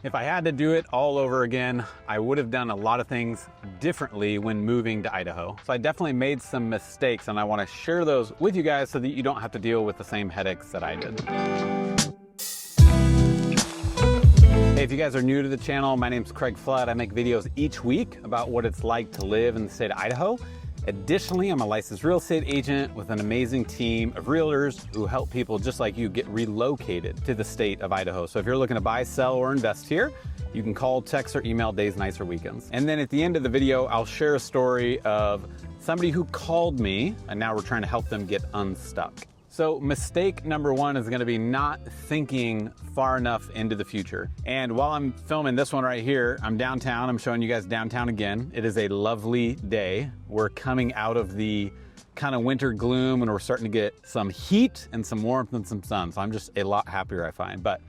If I had to do it all over again, I would have done a lot of things differently when moving to Idaho. So I definitely made some mistakes, and I want to share those with you guys so that you don't have to deal with the same headaches that I did. Hey, if you guys are new to the channel, my name's Craig Flood. I make videos each week about what it's like to live in the state of Idaho. Additionally, I'm a licensed real estate agent with an amazing team of realtors who help people just like you get relocated to the state of Idaho. So if you're looking to buy, sell, or invest here, you can call, text, or email days, nights, or weekends. And then at the end of the video, I'll share a story of somebody who called me, and now we're trying to help them get unstuck. So mistake number one is gonna be not thinking far enough into the future. And while I'm filming this one right here, I'm downtown. I'm showing you guys downtown again. It is a lovely day. We're coming out of the kind of winter gloom and we're starting to get some heat and some warmth and some sun. So I'm just a lot happier, I find, but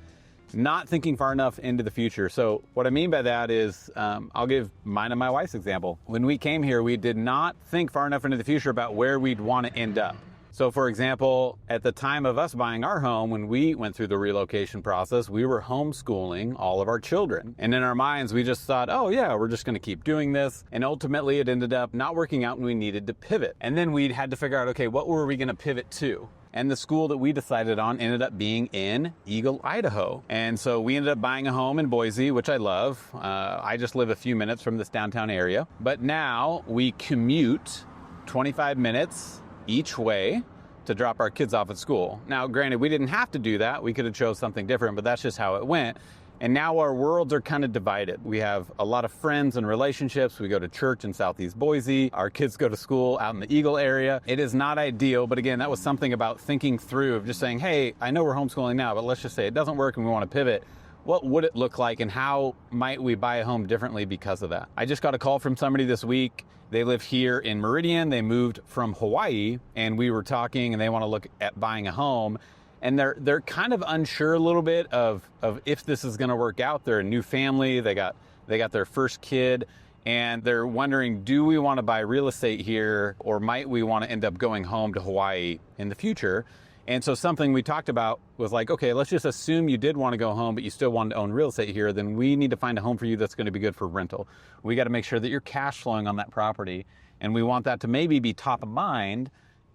not thinking far enough into the future. So what I mean by that is, I'll give mine and my wife's example. When we came here, we did not think far enough into the future about where we'd want to end up. So for example, at the time of us buying our home, when we went through the relocation process, we were homeschooling all of our children. And in our minds, we just thought, oh yeah, we're just gonna keep doing this. And ultimately it ended up not working out and we needed to pivot. And then we had to figure out, okay, what were we gonna pivot to? And the school that we decided on ended up being in Eagle, Idaho. And so we ended up buying a home in Boise, which I love. I just live a few minutes from this downtown area. But now we commute 25 minutes each way to drop our kids off at school. Now, granted, we didn't have to do that. We could have chose something different, but that's just how it went. And now our worlds are kind of divided. We have a lot of friends and relationships. We go to church in Southeast Boise. Our kids go to school out in the Eagle area. It is not ideal, but again, that was something about thinking through of just saying, hey, I know we're homeschooling now, but let's just say it doesn't work and we want to pivot. What would it look like and how might we buy a home differently because of that? I just got a call from somebody this week. They live here in Meridian. They moved from Hawaii and we were talking and they want to look at buying a home. And they're kind of unsure a little bit of if this is going to work out. They're a new family. They got their first kid and they're wondering, do we want to buy real estate here or might we want to end up going home to Hawaii in the future? And so something we talked about was like, okay, let's just assume you did want to go home, but you still wanted to own real estate here. Then we need to find a home for you that's going to be good for rental. We got to make sure that you're cash flowing on that property. And we want that to maybe be top of mind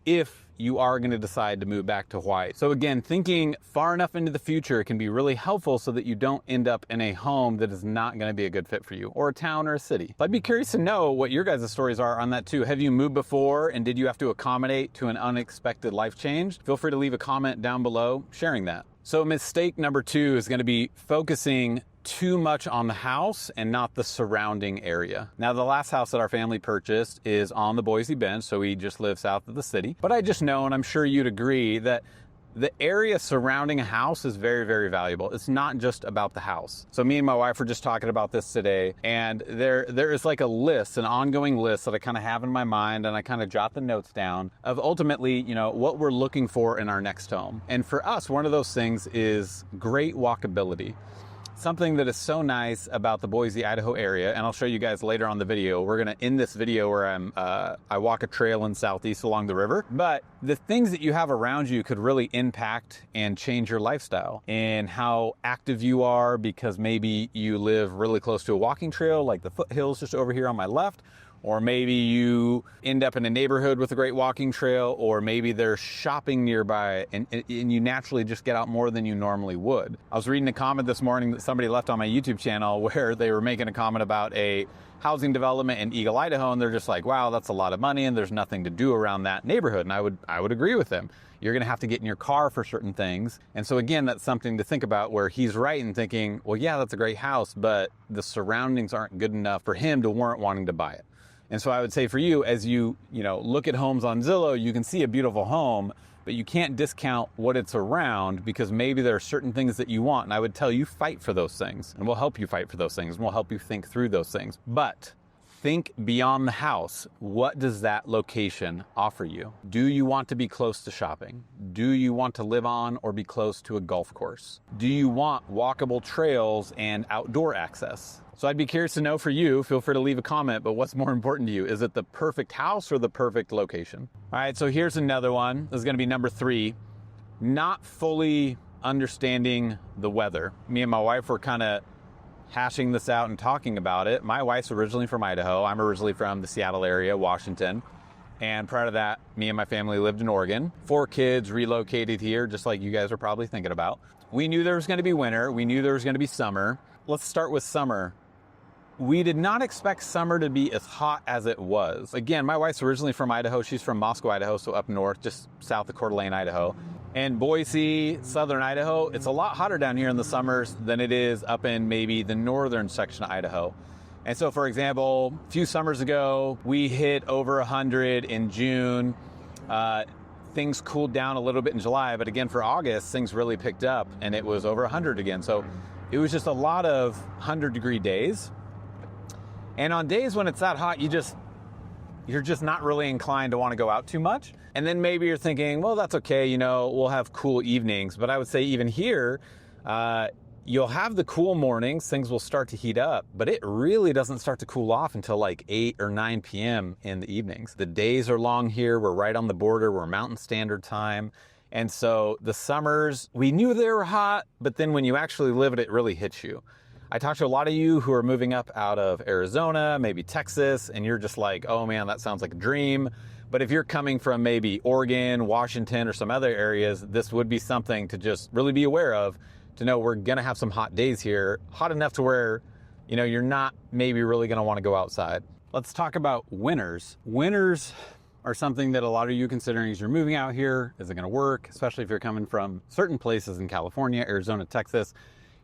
if you are going to decide to move back to Hawaii. So again, thinking far enough into the future can be really helpful so that you don't end up in a home that is not going to be a good fit for you, or a town or a city. I'd be curious to know what your guys' stories are on that too. Have you moved before and did you have to accommodate to an unexpected life change? Feel free to leave a comment down below sharing that. So mistake number two is going to be focusing too much on the house and not the surrounding area. Now, the last house that our family purchased is on the Boise Bench, so we just live south of the city. But I just know, and I'm sure you'd agree, that the area surrounding a house is very, very valuable. It's not just about the house. So me and my wife were just talking about this today, and there is like a list, an ongoing list that I kind of have in my mind, and I kind of jot the notes down of ultimately, you know, what we're looking for in our next home. And for us, one of those things is great walkability. Something that is so nice about the Boise, Idaho area, and I'll show you guys later on the video. We're gonna end this video where I walk a trail in Southeast along the river. But the things that you have around you could really impact and change your lifestyle and how active you are, because maybe you live really close to a walking trail, like the foothills just over here on my left. Or maybe you end up in a neighborhood with a great walking trail, or maybe there's shopping nearby and you naturally just get out more than you normally would. I was reading a comment this morning that somebody left on my YouTube channel where they were making a comment about a housing development in Eagle, Idaho, and they're just like, wow, that's a lot of money and there's nothing to do around that neighborhood. And I would agree with them. You're gonna have to get in your car for certain things. And so again, that's something to think about, where he's right in thinking, well, yeah, that's a great house, but the surroundings aren't good enough for him to warrant wanting to buy it. And so I would say for you, as you look at homes on Zillow, you can see a beautiful home, but you can't discount what it's around, because maybe there are certain things that you want. And I would tell you, fight for those things, and we'll help you fight for those things, and we'll help you think through those things. But think beyond the house. What does that location offer you? Do you want to be close to shopping? Do you want to live on or be close to a golf course? Do you want walkable trails and outdoor access? So I'd be curious to know for you. Feel free to leave a comment, but what's more important to you? Is it the perfect house or the perfect location? All right, so here's another one. This is gonna be number 3. Not fully understanding the weather. Me and my wife were kind of hashing this out and talking about it. My wife's originally from Idaho. I'm originally from the Seattle area, Washington. And prior to that, me and my family lived in Oregon. 4 kids relocated here, just like you guys are probably thinking about. We knew there was going to be winter. We knew there was going to be summer. Let's start with summer. We did not expect summer to be as hot as it was. Again, my wife's originally from Idaho. She's from Moscow, Idaho, so up north, just south of Coeur d'Alene, Idaho. And Boise, southern Idaho, it's a lot hotter down here in the summers than it is up in maybe the northern section of Idaho. And so, for example, a few summers ago, we hit over 100 in June. Things cooled down a little bit in July, but again, for August, things really picked up and it was over 100 again. So it was just a lot of 100-degree days. And on days when it's that hot, you're just not really inclined to want to go out too much. And then maybe you're thinking, well, that's okay, you know, we'll have cool evenings. But I would say even here, you'll have the cool mornings, things will start to heat up, but it really doesn't start to cool off until like 8 or 9 p.m. in the evenings. The days are long here. We're right on the border. We're Mountain Standard Time. And so the summers, we knew they were hot, but then when you actually live it, it really hits you. I talked to a lot of you who are moving up out of Arizona, maybe Texas, and you're just like, oh man, that sounds like a dream. But if you're coming from maybe Oregon, Washington, or some other areas, this would be something to just really be aware of, to know we're gonna have some hot days here, hot enough to where, you know, you're not maybe really gonna wanna go outside. Let's talk about winters. Winters are something that a lot of you considering as you're moving out here, is it gonna work? Especially if you're coming from certain places in California, Arizona, Texas,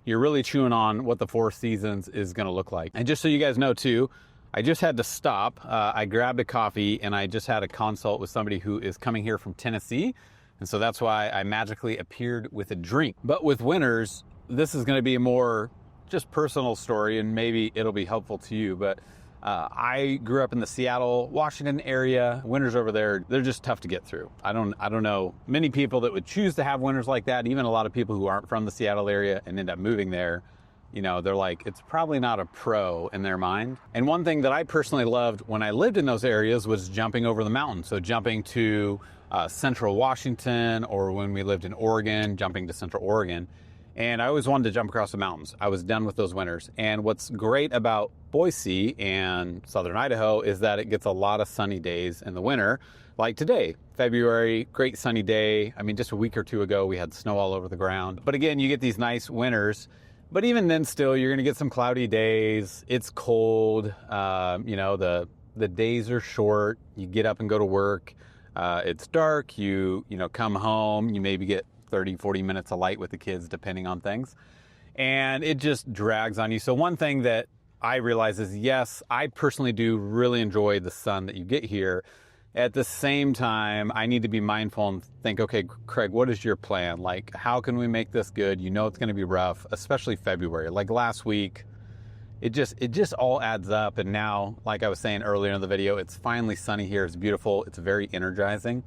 you're really chewing on what the 4 seasons is gonna look like. And just so you guys know too, I just had to stop. I grabbed a coffee and I just had a consult with somebody who is coming here from Tennessee. And so that's why I magically appeared with a drink. But with winters, this is gonna be a more just personal story and maybe it'll be helpful to you. But I grew up in the Seattle, Washington area. Winters over there, they're just tough to get through. I don't know many people that would choose to have winters like that. Even a lot of people who aren't from the Seattle area and end up moving there, you know, they're like, it's probably not a pro in their mind. And one thing that I personally loved when I lived in those areas was jumping over the mountain. So jumping to central Washington, or when we lived in Oregon, jumping to central Oregon. And I always wanted to jump across the mountains. I was done with those winters. And what's great about Boise and southern Idaho is that it gets a lot of sunny days in the winter. Like today, February, great sunny day. I mean, just a week or 2 ago, we had snow all over the ground. But again, you get these nice winters. But even then still, you're gonna get some cloudy days. It's cold, you know, the days are short. You get up and go to work. It's dark, you know, come home, you maybe get 30, 40 minutes of light with the kids, depending on things. And it just drags on you. So one thing that I realize is, yes, I personally do really enjoy the sun that you get here. At the same time, I need to be mindful and think, okay, Craig, what is your plan? Like, how can we make this good? You know it's gonna be rough, especially February. Like last week, it just all adds up. And now, like I was saying earlier in the video, it's finally sunny here. It's beautiful. It's very energizing.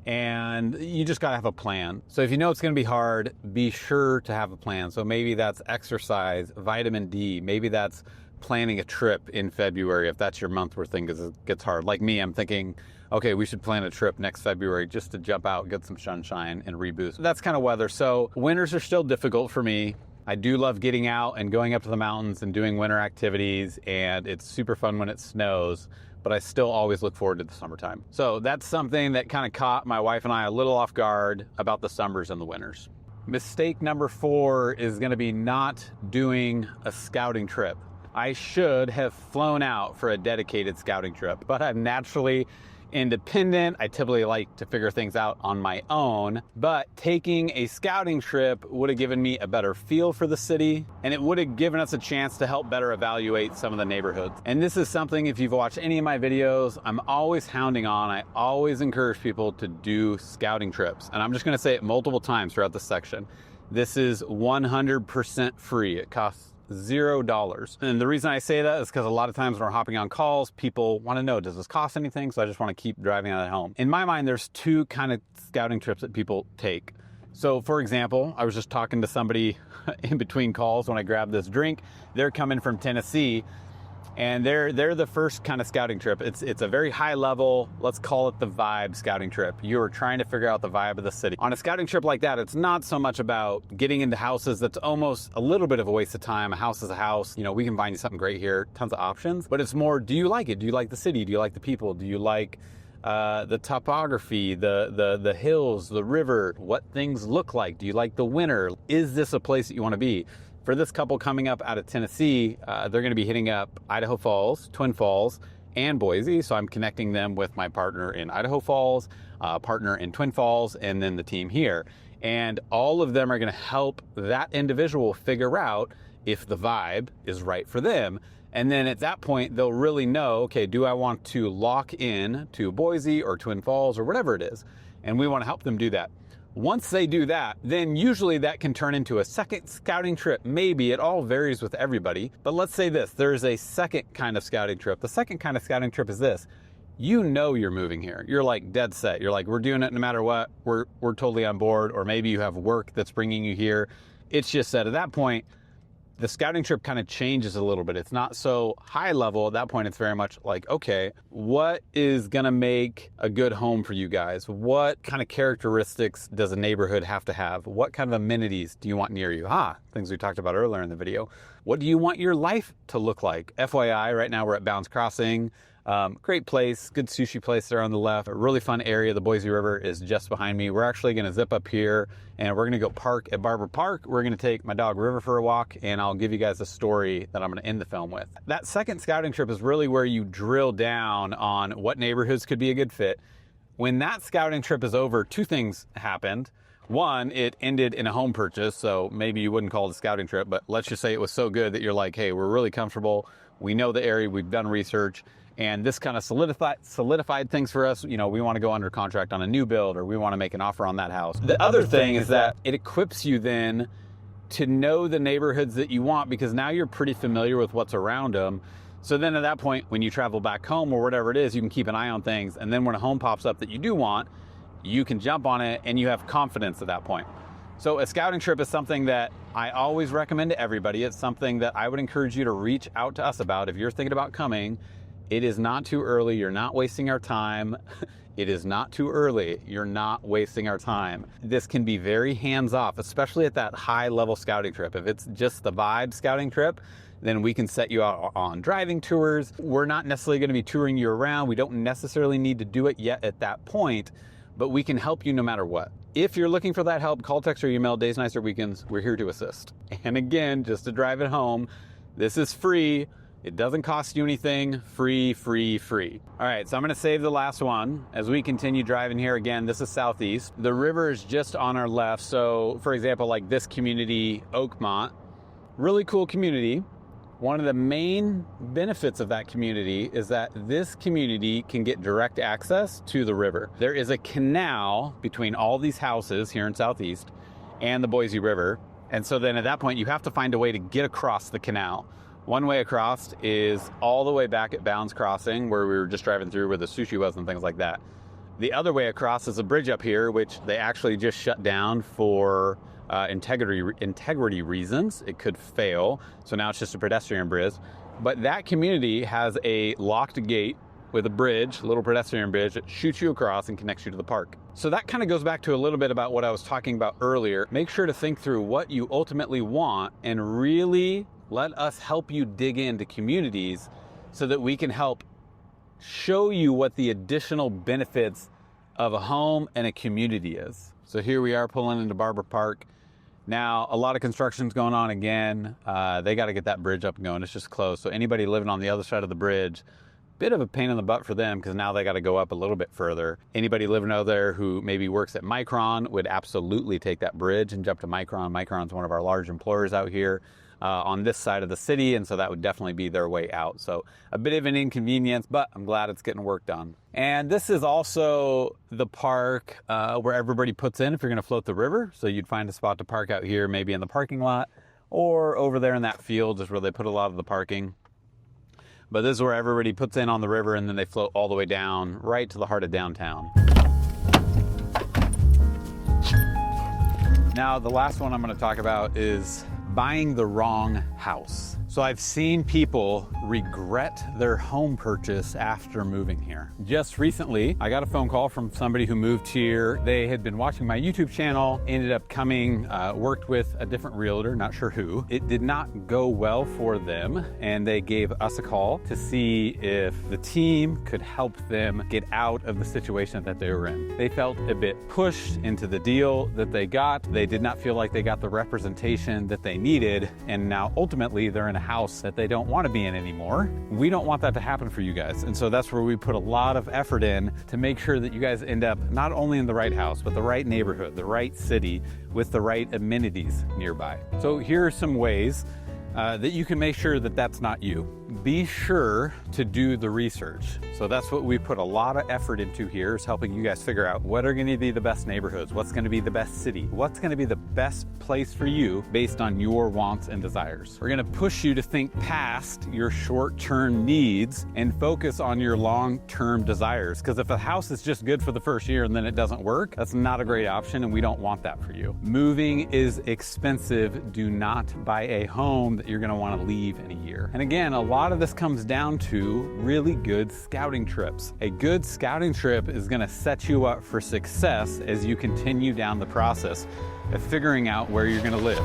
And you just gotta have a plan. So if you know it's gonna be hard, be sure to have a plan. So maybe that's exercise, vitamin D. Maybe that's planning a trip in February if that's your month where things gets hard. Like me, I'm thinking, okay, we should plan a trip next February just to jump out, get some sunshine and reboost. That's kind of weather. So winters are still difficult for me. I do love getting out and going up to the mountains and doing winter activities, and it's super fun when it snows, but I still always look forward to the summertime. So that's something that kind of caught my wife and I a little off guard about the summers and the winters. Mistake number 4 is gonna be not doing a scouting trip. I should have flown out for a dedicated scouting trip, but I'm naturally independent. I typically like to figure things out on my own, but taking a scouting trip would have given me a better feel for the city, and it would have given us a chance to help better evaluate some of the neighborhoods. And this is something, if you've watched any of my videos, I'm always hounding on. I always encourage people to do scouting trips. And I'm just gonna say it multiple times throughout this section. This is 100% free. It costs $0. And the reason I say that is because a lot of times when we're hopping on calls, people want to know, does this cost anything? So I just want to keep driving that home. In my mind, there's 2 kind of scouting trips that people take. So for example, I was just talking to somebody in between calls when I grabbed this drink. They're coming from Tennessee, And they're the first kind of scouting trip. It's a very high level, let's call it the vibe scouting trip. You're trying to figure out the vibe of the city. On a scouting trip like that, it's not so much about getting into houses. That's almost a little bit of a waste of time. A house is a house. You know, we can find you something great here, tons of options. But it's more, do you like it? Do you like the city? Do you like the people? Do you like the topography, the hills, the river, what things look like? Do you like the winter? Is this a place that you want to be? For this couple coming up out of Tennessee, they're going to be hitting up Idaho Falls, Twin Falls, and Boise. So I'm connecting them with my partner in Idaho Falls, partner in Twin Falls, and then the team here. And all of them are going to help that individual figure out if the vibe is right for them. And then at that point, they'll really know, okay, do I want to lock in to Boise or Twin Falls or whatever it is? And we want to help them do that. Once they do that, then usually that can turn into a second scouting trip. Maybe, it all varies with everybody. But let's say this, there's a second kind of scouting trip. The second kind of scouting trip is this. You know you're moving here. You're like dead set. You're like, we're doing it no matter what. We're totally on board. Or maybe you have work that's bringing you here. It's just that at that point, the scouting trip kind of changes a little bit. It's not so high level. At that point, it's very much like, okay, what is gonna make a good home for you guys? What kind of characteristics does a neighborhood have to have? What kind of amenities do you want near you? Things we talked about earlier in the video. What do you want your life to look like? FYI, right now we're at Bounds Crossing. Great place, good sushi place there on the left. A really fun area. The Boise River is just behind me. We're actually gonna zip up here and we're gonna go park at Barber Park. We're gonna take my dog River for a walk, and I'll give you guys a story that I'm gonna end the film with. That second scouting trip is really where you drill down on what neighborhoods could be a good fit. When that scouting trip is over, two things happened. One, it ended in a home purchase, so maybe you wouldn't call it a scouting trip, but let's just say it was so good that you're like, hey, we're really comfortable. We know the area, we've done research. And this kind of solidified things for us. You know, we want to go under contract on a new build, or we want to make an offer on that house. The other thing is that it equips you then to know the neighborhoods that you want, because now you're pretty familiar with what's around them. So then at that point, when you travel back home or whatever it is, you can keep an eye on things. And then when a home pops up that you do want, you can jump on it and you have confidence at that point. So a scouting trip is something that I always recommend to everybody. It's something that I would encourage you to reach out to us about if you're thinking about coming. It is not too early. You're not wasting our time. It is not too early. You're not wasting our time. This can be very hands-off, especially at that high-level scouting trip. If it's just the vibe scouting trip, then we can set you out on driving tours. We're not necessarily going to be touring you around. We don't necessarily need to do it yet at that point, but we can help you no matter what. If you're looking for that help, call, text, or email, days, nights, or weekends. We're here to assist. And again, just to drive it home, this is free. It doesn't cost you anything. Free, free, free. All right, so I'm gonna save the last one as we continue driving here. Again, this is southeast. The river is just on our left. So for example, like this community, Oakmont, really cool community. One of the main benefits of that community is that this community can get direct access to the river. There is a canal between all these houses here in southeast and the Boise River. And so then at that point, you have to find a way to get across the canal. One way across is all the way back at Bounds Crossing, where we were just driving through where the sushi was and things like that. The other way across is a bridge up here, which they actually just shut down for integrity reasons. It could fail, so now it's just a pedestrian bridge. But that community has a locked gate with a bridge, a little pedestrian bridge that shoots you across and connects you to the park. So that kind of goes back to a little bit about what I was talking about earlier. Make sure to think through what you ultimately want and really let us help you dig into communities so that we can help show you what the additional benefits of a home and a community is. So here we are pulling into Barber Park. Now, a lot of construction's going on again. They got to get that bridge up and going. It's just closed. So anybody living on the other side of the bridge, bit of a pain in the butt for them because now they got to go up a little bit further. Anybody living out there who maybe works at Micron would absolutely take that bridge and jump to Micron. Micron's one of our large employers out here on this side of the city, and so that would definitely be their way out. So a bit of an inconvenience, but I'm glad it's getting work done. And this is also the park where everybody puts in if you're going to float the river. So you'd find a spot to park out here, maybe in the parking lot, or over there in that field is where they put a lot of the parking. But this is where everybody puts in on the river, and then they float all the way down right to the heart of downtown. Now, the last one I'm going to talk about is buying the wrong house. So I've seen people regret their home purchase after moving here. Just recently, I got a phone call from somebody who moved here. They had been watching my YouTube channel, ended up coming, worked with a different realtor, not sure who. It did not go well for them, and they gave us a call to see if the team could help them get out of the situation that they were in. They felt a bit pushed into the deal that they got. They did not feel like they got the representation that they needed, and now ultimately they're in a house that they don't want to be in anymore. We don't want that to happen for you guys, and so that's where we put a lot of effort in to make sure that you guys end up not only in the right house, but the right neighborhood, the right city, with the right amenities nearby. So here are some ways that you can make sure that that's not you. Be sure to do the research. So that's what we put a lot of effort into here, is helping you guys figure out what are going to be the best neighborhoods, what's going to be the best city, what's going to be the best place for you based on your wants and desires. We're going to push you to think past your short-term needs and focus on your long-term desires. Because if a house is just good for the first year and then it doesn't work, that's not a great option, and we don't want that for you. Moving is expensive. Do not buy a home that you're going to want to leave in a year. And again, a lot of this comes down to really good scouting trips. A good scouting trip is going to set you up for success as you continue down the process of figuring out where you're going to live.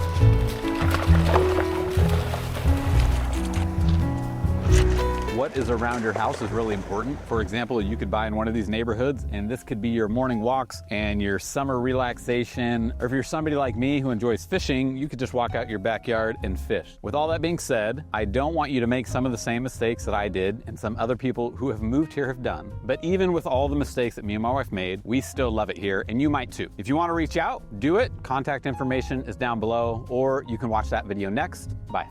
What is around your house is really important. For example, you could buy in one of these neighborhoods, and this could be your morning walks and your summer relaxation. Or if you're somebody like me who enjoys fishing, you could just walk out your backyard and fish. With all that being said, I don't want you to make some of the same mistakes that I did and some other people who have moved here have done. But even with all the mistakes that me and my wife made, we still love it here, and you might too. If you want to reach out, do it. Contact information is down below, or you can watch that video next. Bye.